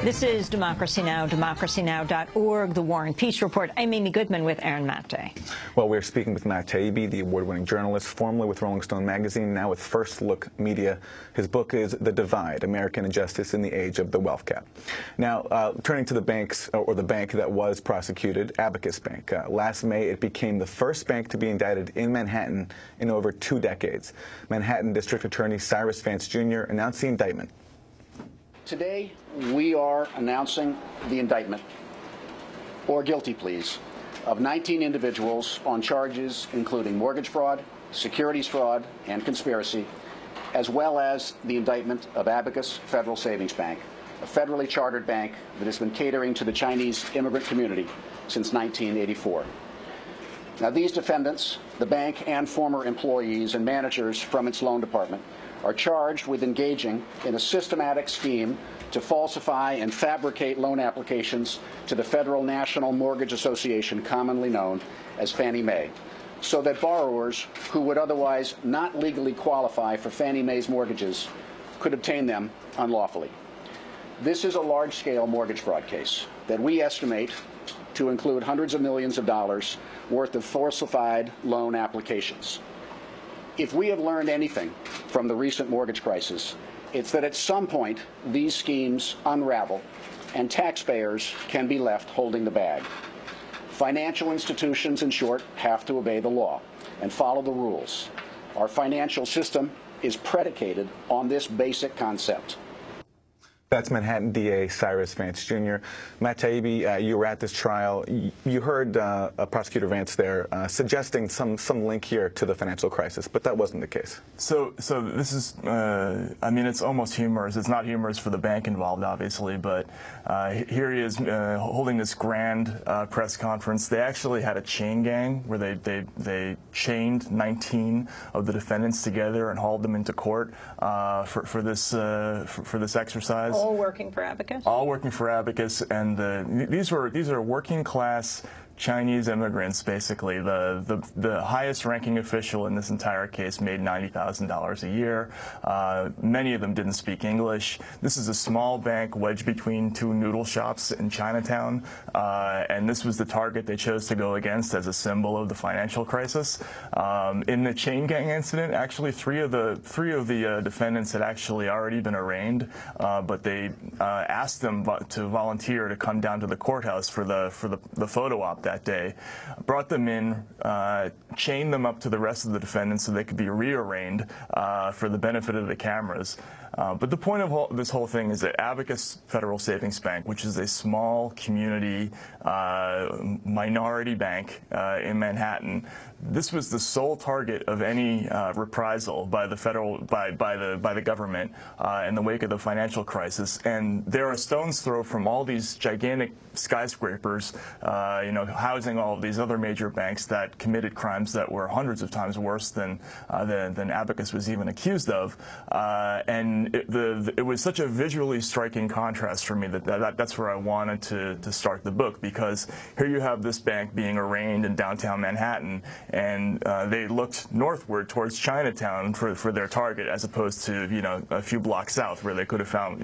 This is Democracy Now!, democracynow.org, The War and Peace Report. I'm Amy Goodman with Aaron Maté. Well, we're speaking with Matt Taibbi, the award-winning journalist, formerly with Rolling Stone magazine, now with First Look Media. His book is The Divide, American Injustice in the Age of the Wealth Gap. Now, turning to the banks, or the bank that was prosecuted, Abacus Bank. Last May, it became the first bank to be indicted in Manhattan in over 2 decades. Manhattan District Attorney Cyrus Vance Jr. announced the indictment. Today, we are announcing the indictment, or guilty pleas, of 19 individuals on charges including mortgage fraud, securities fraud, and conspiracy, as well as the indictment of Abacus Federal Savings Bank, a federally chartered bank that has been catering to the Chinese immigrant community since 1984. Now, these defendants, the bank and former employees and managers from its loan department, are charged with engaging in a systematic scheme to falsify and fabricate loan applications to the Federal National Mortgage Association, commonly known as Fannie Mae, so that borrowers who would otherwise not legally qualify for Fannie Mae's mortgages could obtain them unlawfully. This is a large-scale mortgage fraud case that we estimate to include hundreds of millions of dollars worth of falsified loan applications. If we have learned anything from the recent mortgage crisis, it's that at some point these schemes unravel and taxpayers can be left holding the bag. Financial institutions, in short, have to obey the law and follow the rules. Our financial system is predicated on this basic concept. That's Manhattan DA Cyrus Vance Jr. Matt Taibbi, you were at this trial. You heard Prosecutor Vance there suggesting some link here to the financial crisis, but that wasn't the case. So this is, I mean, it's almost humorous. It's not humorous for the bank involved, obviously, but here he is holding this grand press conference. They actually had a chain gang where they chained 19 of the defendants together and hauled them into court for this exercise. All working for Abacus? All working for Abacus, and these are working class Chinese immigrants, basically. The highest ranking official in this entire case made $90,000 a year. Many of them didn't speak English. This is a small bank wedged between 2 noodle shops in Chinatown, and this was the target they chose to go against as a symbol of the financial crisis. In the chain gang incident, actually three of the defendants had actually already been arraigned, but they asked them to volunteer to come down to the courthouse for the photo op that day, brought them in, chained them up to the rest of the defendants so they could be rearranged for the benefit of the cameras. But the point of this whole thing is that Abacus Federal Savings Bank, which is a small community minority bank in Manhattan, this was the sole target of any reprisal by the government in the wake of the financial crisis. And they're a stone's throw from all these gigantic skyscrapers, housing all of these other major banks that committed crimes that were hundreds of times worse than Abacus was even accused of. And it was such a visually striking contrast for me that's where I wanted to start the book, because here you have this bank being arraigned in downtown Manhattan, and they looked northward towards Chinatown for their target, as opposed to a few blocks south where they could have found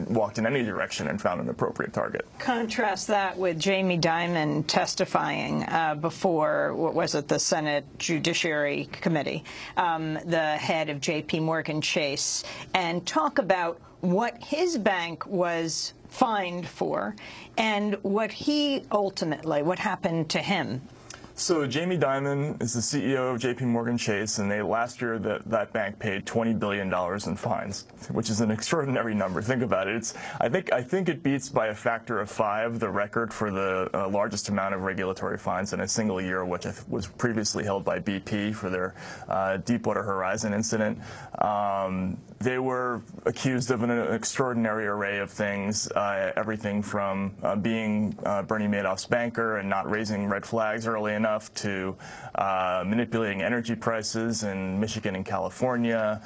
walked in any direction and found an appropriate target. Contrast that with Jamie Dimon testifying before, what was it, the Senate Judiciary Committee, the head of J.P. Morgan Chase, and talk about what his bank was fined for and what happened to him. So Jamie Dimon is the CEO of J.P. Morgan Chase, and last year that bank paid $20 billion in fines, which is an extraordinary number. Think about it. I think it beats by a factor of 5 the record for the largest amount of regulatory fines in a single year, which was previously held by BP for their Deepwater Horizon incident. They were accused of an extraordinary array of things, everything from being Bernie Madoff's banker and not raising red flags early enough enough to manipulating energy prices in Michigan and California,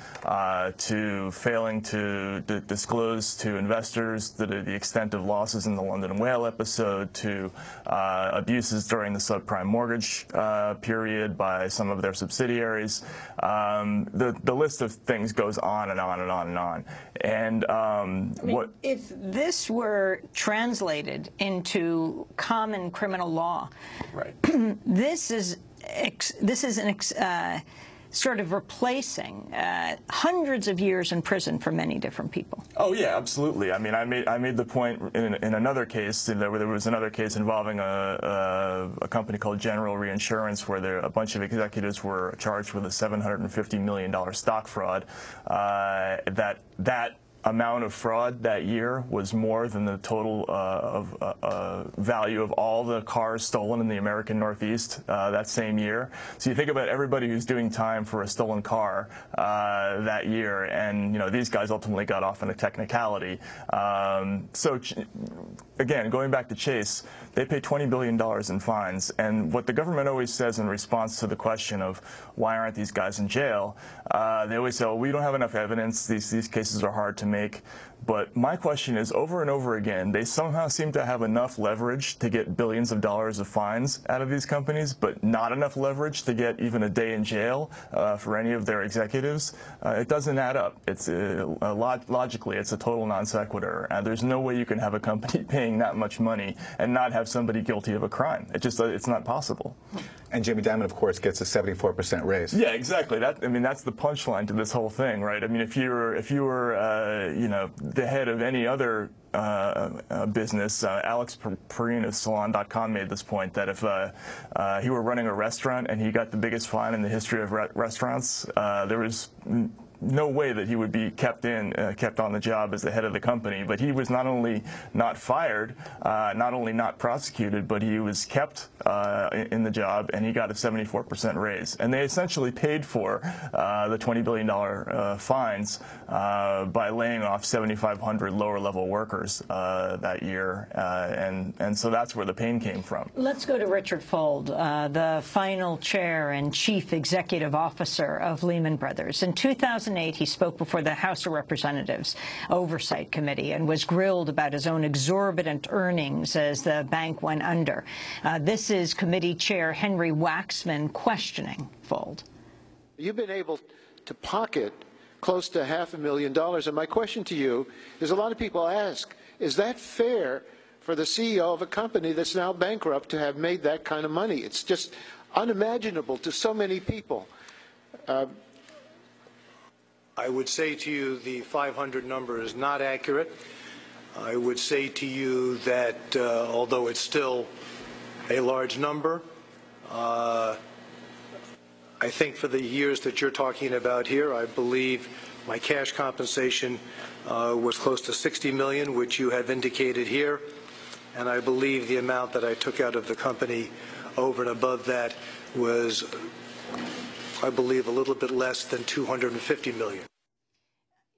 to failing to disclose to investors the extent of losses in the London whale episode, to abuses during the subprime mortgage period by some of their subsidiaries. The list of things goes on and on and on and on. And if this were translated into common criminal law, right. this is sort of replacing hundreds of years in prison for many different people. Oh yeah, absolutely. I mean, I made the point in another case. There was another case involving a company called General Reinsurance, where a bunch of executives were charged with a $750 million stock fraud. That amount of fraud that year was more than the total value of all the cars stolen in the American Northeast that same year. So you think about everybody who's doing time for a stolen car that year, and these guys ultimately got off on a technicality. So again, going back to Chase, they pay $20 billion in fines, and what the government always says in response to the question of why aren't these guys in jail, they always say, well, we don't have enough evidence, these cases are hard to make. But my question is, over and over again, they somehow seem to have enough leverage to get billions of dollars of fines out of these companies, but not enough leverage to get even a day in jail for any of their executives. It doesn't add up. It's logically, it's a total non sequitur. There's no way you can have a company paying that much money and not have somebody guilty of a crime. It's not possible. And Jamie Dimon, of course, gets a 74% raise. Yeah, exactly. That's the punchline to this whole thing, right? I mean, if you were the head of any other business, Alex Perrine of Salon.com made this point that if he were running a restaurant and he got the biggest fine in the history of restaurants, there was no way that he would be kept on the job as the head of the company. But he was not only not fired, not only not prosecuted, but he was kept in the job, and he got a 74% raise. And they essentially paid for the $20 billion fines by laying off 7,500 lower-level workers that year. And so that's where the pain came from. Let's go to Richard Fuld, the final chair and chief executive officer of Lehman Brothers. In 2008, he spoke before the House of Representatives Oversight Committee and was grilled about his own exorbitant earnings as the bank went under. This is Committee Chair Henry Waxman questioning Fuld. You've been able to pocket close to $500,000, and my question to you is, a lot of people ask, is that fair for the CEO of a company that's now bankrupt to have made that kind of money? It's just unimaginable to so many people. I would say to you the 500 number is not accurate. I would say to you that although it's still a large number, I think for the years that you're talking about here, I believe my cash compensation was close to $60 million, which you have indicated here, and I believe the amount that I took out of the company over and above that was, I believe, a little bit less than $250 million.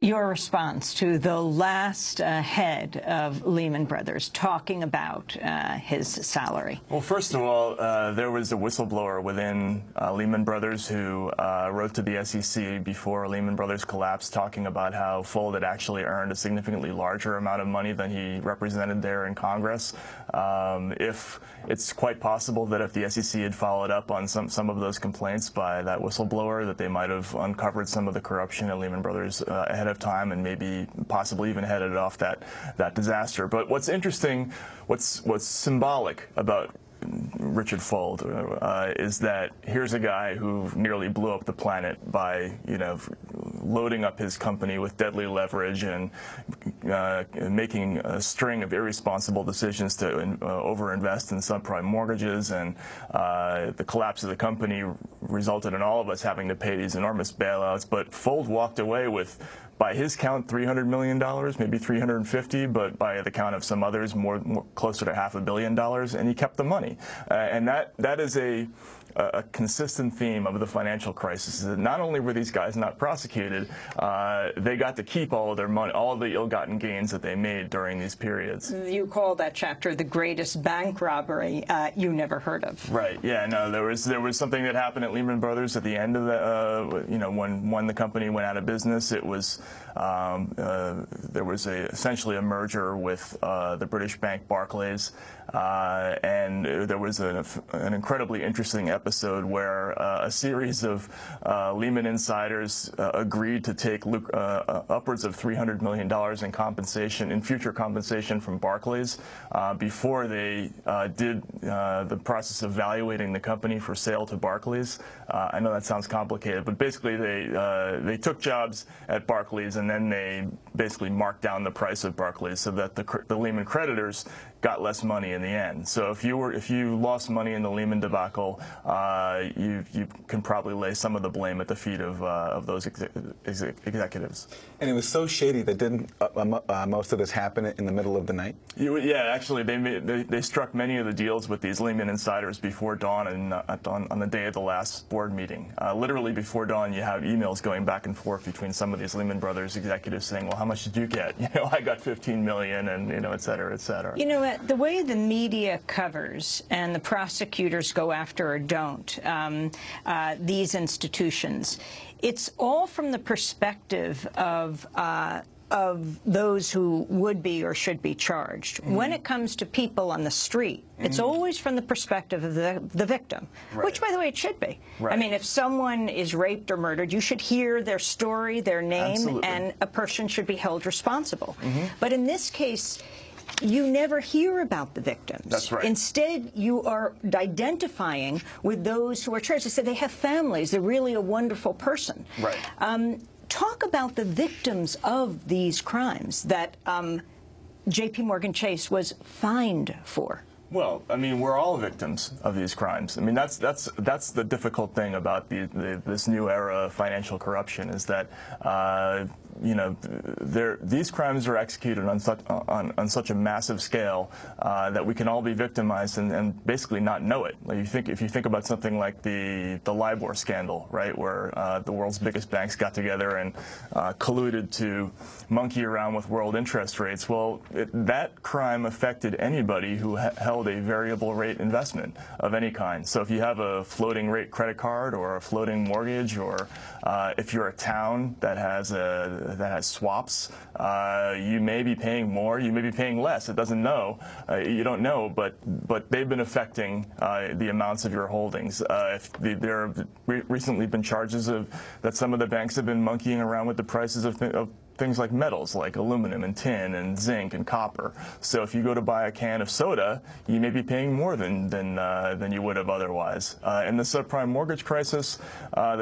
Your response to the last head of Lehman Brothers talking about his salary? Well, first of all, there was a whistleblower within Lehman Brothers who wrote to the SEC before Lehman Brothers collapsed, talking about how Fuld had actually earned a significantly larger amount of money than he represented there in Congress. If it's quite possible that if the SEC had followed up on some of those complaints by that whistleblower, that they might have uncovered some of the corruption at Lehman Brothers ahead of time, and maybe possibly even headed off that disaster. But what's interesting, what's symbolic about Richard Fuld is that here's a guy who nearly blew up the planet by loading up his company with deadly leverage and making a string of irresponsible decisions to overinvest in subprime mortgages, and the collapse of the company resulted in all of us having to pay these enormous bailouts. But Fuld walked away with, by his count, $300 million, maybe 350, but by the count of some others, more closer to $500 million, and he kept the money. And that is a a consistent theme of the financial crisis is that not only were these guys not prosecuted, they got to keep all of their money, all of the ill-gotten gains that they made during these periods. You call that chapter the greatest bank robbery you never heard of. Right. Yeah. No. There was something that happened at Lehman Brothers at the end of the when the company went out of business. It was there was essentially a merger with the British bank Barclays, and there was an incredibly interesting episode where a series of Lehman insiders agreed to take upwards of $300 million in compensation, in future compensation from Barclays, before they did the process of evaluating the company for sale to Barclays. I know that sounds complicated, but basically they took jobs at Barclays and then they basically marked down the price of Barclays so that the Lehman creditors got less money in the end. So if you lost money in the Lehman debacle, you can probably lay some of the blame at the feet of those executives. And it was so shady that didn't most of this happen in the middle of the night? Yeah, actually, they struck many of the deals with these Lehman insiders before dawn and on the day of the last board meeting. Literally before dawn, you have emails going back and forth between some of these Lehman Brothers executives saying, "Well, how much did you get? I got 15 million," and et cetera, et cetera. The way the media covers and the prosecutors go after or don't these institutions, it's all from the perspective of those who would be or should be charged. Mm-hmm. When it comes to people on the street, it's always from the perspective of the victim, which, by the way, it should be. Right. I mean, if someone is raped or murdered, you should hear their story, their name, and a person should be held responsible. Mm-hmm. But in this case, you never hear about the victims. That's right. Instead, you are identifying with those who are charged. They say they have families. They're really a wonderful person. Right. Talk about the victims of these crimes that J.P. Morgan Chase was fined for. Well, I mean, we're all victims of these crimes. I mean, that's the difficult thing about this new era of financial corruption is that these crimes are executed on such a massive scale that we can all be victimized and basically not know it. Like if you think about something like the LIBOR scandal, right, where the world's biggest banks got together and colluded to monkey around with world interest rates. Well, that crime affected anybody who held a variable rate investment of any kind. So if you have a floating rate credit card or a floating mortgage, or if you're a town that has swaps, you may be paying more, you may be paying less. It doesn't know. You don't know, but they've been affecting the amounts of your holdings. There have recently been charges that some of the banks have been monkeying around with the prices of things like metals, like aluminum and tin and zinc and copper. So if you go to buy a can of soda, you may be paying more than you would have otherwise. In the subprime mortgage crisis,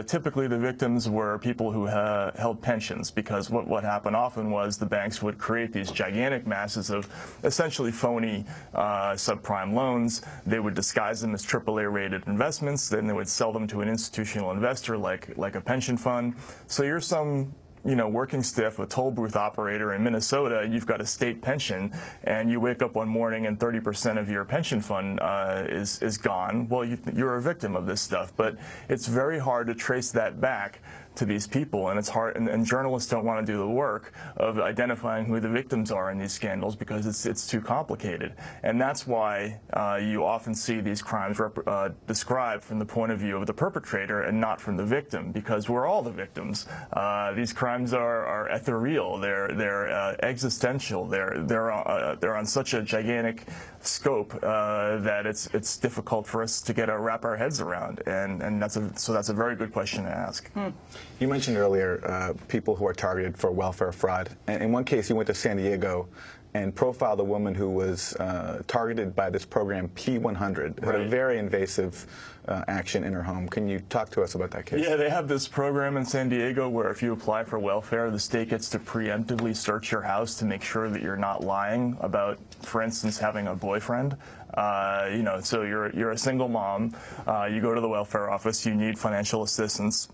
typically the victims were people who held pensions, because what happened often was the banks would create these gigantic masses of essentially phony subprime loans. They would disguise them as AAA rated investments, then they would sell them to an institutional investor like a pension fund. So you're some working stiff, a toll booth operator in Minnesota, you've got a state pension, and you wake up one morning and 30% of your pension fund is gone. Well, you're a victim of this stuff, but it's very hard to trace that back to these people, and it's hard, and journalists don't want to do the work of identifying who the victims are in these scandals because it's too complicated. And that's why you often see these crimes described from the point of view of the perpetrator and not from the victim, because we're all the victims. These crimes are ethereal, they're existential, they're on such a gigantic scope that it's difficult for us to wrap our heads around, and that's a very good question to ask. You mentioned earlier people who are targeted for welfare fraud. And in one case, you went to San Diego and profiled a woman who was targeted by this program P100, had a very invasive action in her home. Can you talk to us about that case? Yeah, they have this program in San Diego where if you apply for welfare, the state gets to preemptively search your house to make sure that you're not lying about, for instance, having a boyfriend. So you're a single mom, you go to the welfare office, you need financial assistance.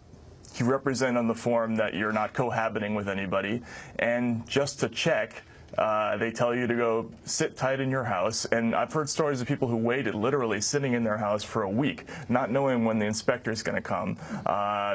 You represent on the form that you're not cohabiting with anybody, and just to check They tell you to go sit tight in your house, and I've heard stories of people who waited, literally sitting in their house for a week, not knowing when the inspector is going to come,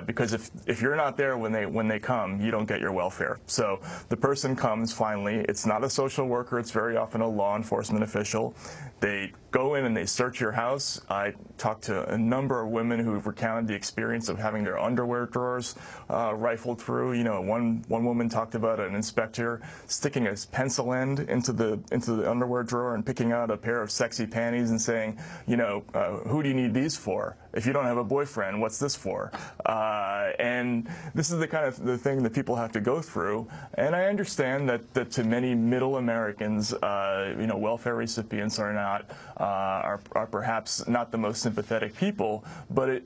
because if you're not there when they come, you don't get your welfare. So the person comes finally. It's not a social worker. It's very often a law enforcement official. They go in and they search your house. I talked to a number of women who've recounted the experience of having their underwear drawers rifled through. You know, one woman talked about an inspector sticking a pencil end into the underwear drawer and picking out a pair of sexy panties and saying, you know, who do you need these for? If you don't have a boyfriend, what's this for? And this is the kind of the thing that people have to go through. And I understand that to many middle Americans, you know, welfare recipients are perhaps not the most sympathetic people. But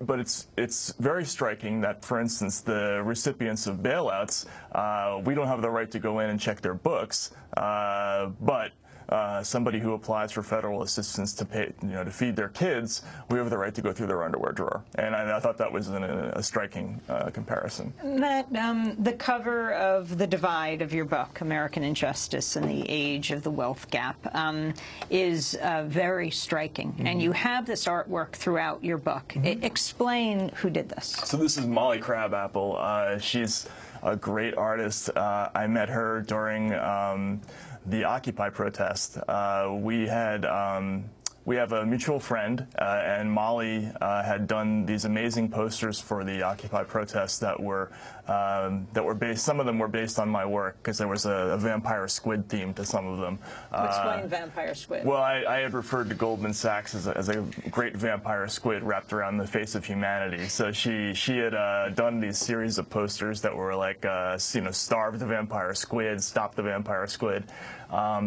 it's very striking that, for instance, the recipients of bailouts, we don't have the right to go in and check their books, but somebody who applies for federal assistance to pay, you know, to feed their kids, we have the right to go through their underwear drawer. And I thought that was a striking comparison. Matt, the cover of the divide of your book, American Injustice in the Age of the Wealth Gap, is very striking. Mm-hmm. And you have this artwork throughout your book. Mm-hmm. Explain who did this. So this is Molly Crabapple. She's a great artist. I met her during the Occupy protest. We have a mutual friend, and Molly had done these amazing posters for the Occupy protests that were based. Some of them were based on my work because there was a vampire squid theme to some of them. Explain vampire squid. Well, I had referred to Goldman Sachs as a great vampire squid wrapped around the face of humanity. So she had done these series of posters that were like, you know, starve the vampire squid, stop the vampire squid.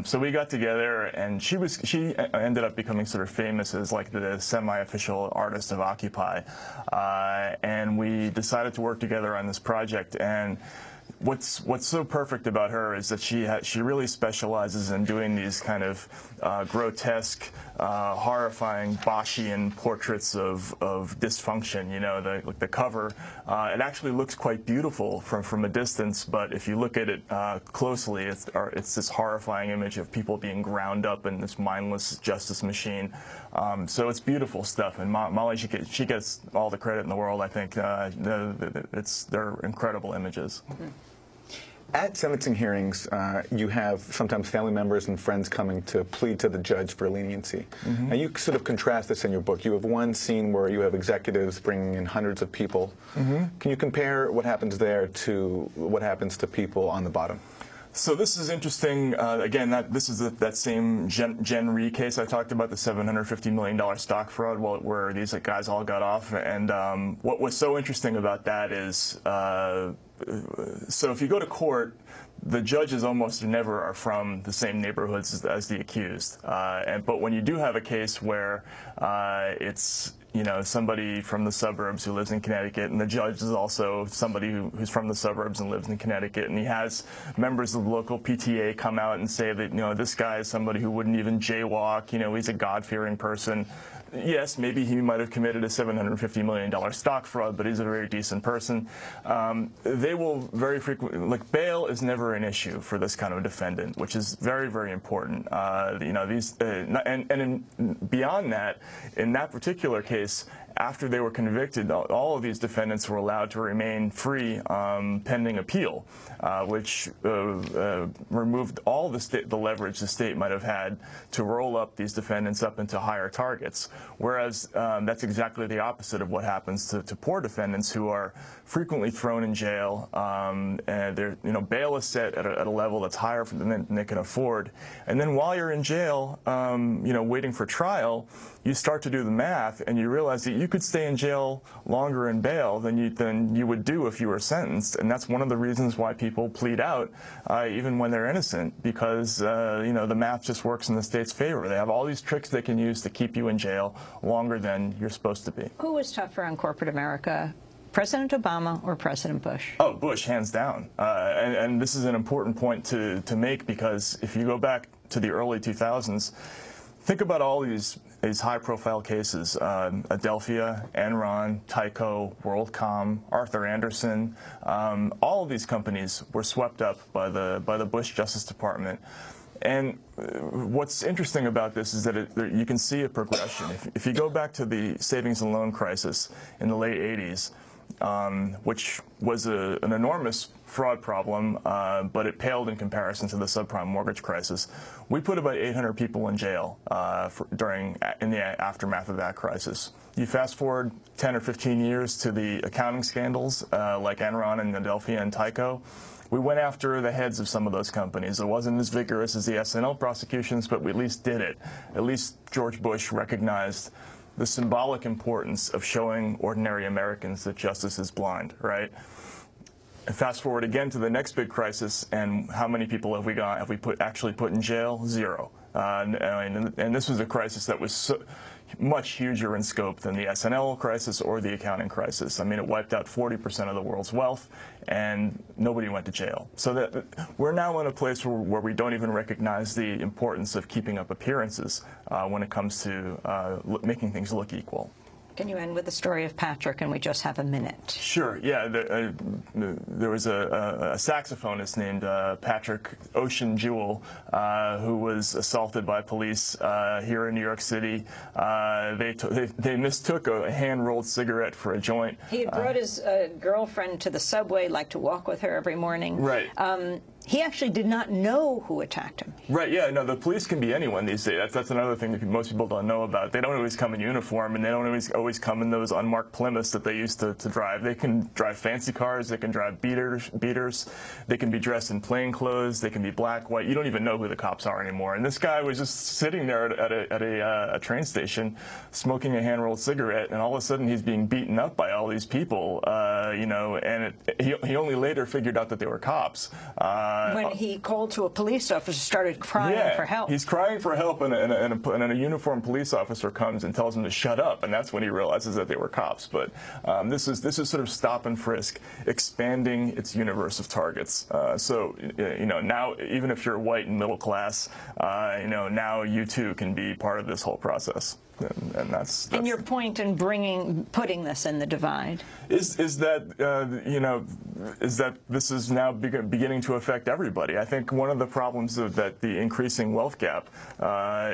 So we got together, and she ended up becoming sort of famous as like the semi-official artist of Occupy, and we decided to work together on this project. And what's so perfect about her is that she really specializes in doing these kind of grotesque, horrifying Boschian portraits of dysfunction. You know, the cover, it actually looks quite beautiful from a distance, but if you look at it closely, it's this horrifying image of people being ground up in this mindless justice machine. So it's beautiful stuff, and Molly, she gets all the credit in the world. I think they're incredible images. Mm-hmm. At sentencing hearings, you have sometimes family members and friends coming to plead to the judge for leniency. Mm-hmm. And you sort of contrast this in your book. You have one scene where you have executives bringing in hundreds of people. Mm-hmm. Can you compare what happens there to what happens to people on the bottom? So this is interesting. Again, this is that same Gen Re case I talked about, the $750 million stock fraud, where these guys all got off. And what was so interesting about that is, so if you go to court, the judges almost never are from the same neighborhoods as the accused. But when you do have a case where it's, you know, somebody from the suburbs who lives in Connecticut, and the judge is also somebody who's from the suburbs and lives in Connecticut, and he has members of the local PTA come out and say that, you know, this guy is somebody who wouldn't even jaywalk, you know, he's a God-fearing person. Yes, maybe he might have committed a $750 million stock fraud, but he's a very decent person. They will very frequently, like, bail is never an issue for this kind of defendant, which is very, very important. You know, these, beyond that, in that particular case, after they were convicted, all of these defendants were allowed to remain free pending appeal, which removed all the leverage the state might have had to roll up these defendants up into higher targets. Whereas that's exactly the opposite of what happens to poor defendants who are frequently thrown in jail. And you know, bail is set at a level that's higher than they can afford. And then while you're in jail, you know, waiting for trial, you start to do the math, and you realize that you could stay in jail longer in bail than you would do if you were sentenced. And that's one of the reasons why people plead out, even when they're innocent, because you know, the math just works in the state's favor. They have all these tricks they can use to keep you in jail longer than you're supposed to be. Who was tougher on corporate America, President Obama or President Bush? Oh, Bush, hands down. And this is an important point to make, because if you go back to the early 2000s, think about all these these high-profile cases, Adelphia, Enron, Tyco, WorldCom, Arthur Andersen, all of these companies were swept up by the Bush Justice Department. And what's interesting about this is that you can see a progression. If you go back to the savings and loan crisis in the late 80s, which was an enormous fraud problem, but it paled in comparison to the subprime mortgage crisis. We put about 800 people in jail in the aftermath of that crisis. You fast forward 10 or 15 years to the accounting scandals like Enron and Adelphia and Tyco. We went after the heads of some of those companies. It wasn't as vigorous as the SNL prosecutions, but we at least did it. At least George Bush recognized the symbolic importance of showing ordinary Americans that justice is blind, right? And fast forward again to the next big crisis, and how many people have we actually put in jail? Zero. And this was a crisis that was much huger in scope than the SNL crisis or the accounting crisis. I mean, it wiped out 40% of the world's wealth, and nobody went to jail. So that we're now in a place where we don't even recognize the importance of keeping up appearances when it comes to making things look equal. Can you end with the story of Patrick, and we just have a minute? Sure, yeah. There was a saxophonist named Patrick Ocean Jewel who was assaulted by police here in New York City. They mistook a hand-rolled cigarette for a joint. He had brought his girlfriend to the subway, liked to walk with her every morning. Right. He actually did not know who attacked him. Right, yeah, no, the police can be anyone these days. That's another thing that most people don't know about. They don't always come in uniform, and they don't always come in those unmarked Plymouths that they used to drive. They can drive fancy cars, they can drive beaters, they can be dressed in plain clothes, they can be black, white. You don't even know who the cops are anymore. And this guy was just sitting there at a train station smoking a hand-rolled cigarette, and all of a sudden he's being beaten up by all these people, you know, and he only later figured out that they were cops. When he called to a police officer, started crying for help. He's crying for help, and a uniformed police officer comes and tells him to shut up, and that's when he realizes that they were cops. But this is sort of stop and frisk, expanding its universe of targets. So you know, now even if you're white and middle class, you know, now you too can be part of this whole process. And that's your point in putting this in the divide is that you know, is that this is now beginning to affect everybody. I think one of the problems that the increasing wealth gap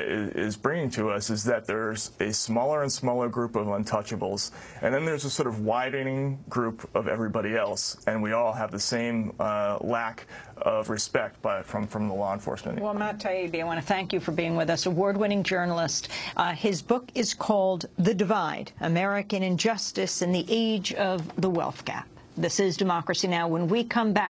is bringing to us is that there's a smaller and smaller group of untouchables, and then there's a sort of widening group of everybody else, and we all have the same lack of respect from the law enforcement. Well, Matt Taibbi, I want to thank you for being with us, award-winning journalist. His book is called The Divide, American Injustice in the Age of the Wealth Gap. This is Democracy Now! When we come back.